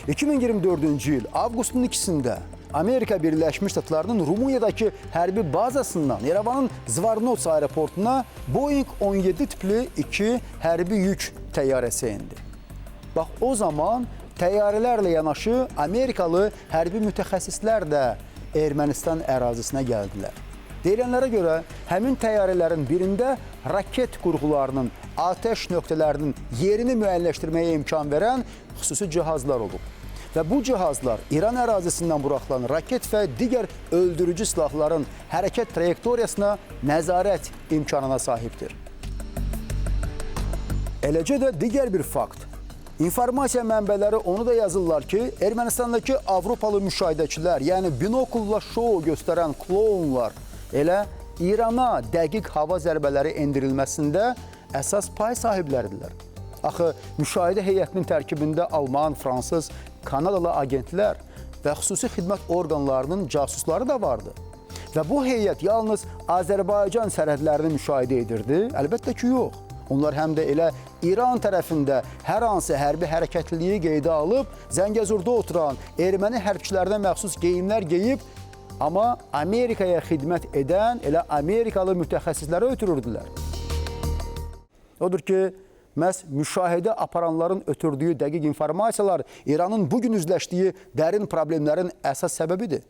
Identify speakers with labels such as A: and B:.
A: 2024-cü il avqustun 2-də Amerika Birləşmiş Ştatlarının Rumuniyadakı hərbi bazasından İrəvanın Zvartnots aeroportuna Boeing 17 tipli 2 hərbi yük təyyarəsi indi. Bax, o zaman təyyarələrlə yanaşı Amerikalı hərbi mütəxəssislər də Ermənistan ərazisinə gəldilər. Deyilənlərə görə həmin təyyarələrin birində raket qurğularının, atəş nöqtələrinin yerini müəyyənləşdirməyə imkan verən xüsusi cihazlar olub. Və bu cihazlar İran ərazisindən buraxılan raket və digər öldürücü silahların hərəkət trayektoriyasına nəzarət imkanına sahibdir. Eləcə də digər bir fakt. İnformasiya mənbələri onu da yazırlar ki, Ermənistandakı Avropalı müşahidəçilər, yəni binokulla şou göstərən klounlar elə İrana dəqiq hava zərbələri endirilməsində əsas pay sahibləridirlər. Axı, müşahidə heyətinin tərkibində Alman, Fransız, Kanadalı agentlər və xüsusi xidmət orqanlarının casusları da vardı. Və bu heyət yalnız Azərbaycan sərhədlərini müşahidə edirdi? Əlbəttə ki, yox. Onlar həm də elə İran tərəfində hər hansı hərbi hərəkətliliyi qeydə alıb, Zəngəzurda oturan erməni hərbçilərinə məxsus geyimlər geyib, amma Amerikaya xidmət edən elə Amerikalı mütəxəssislərə ötürürdülər. Odur ki, məhz müşahidə aparanların ötürdüyü dəqiq informasiyalar İranın bugün üzləşdiyi dərin problemlərin əsas səbəbidir.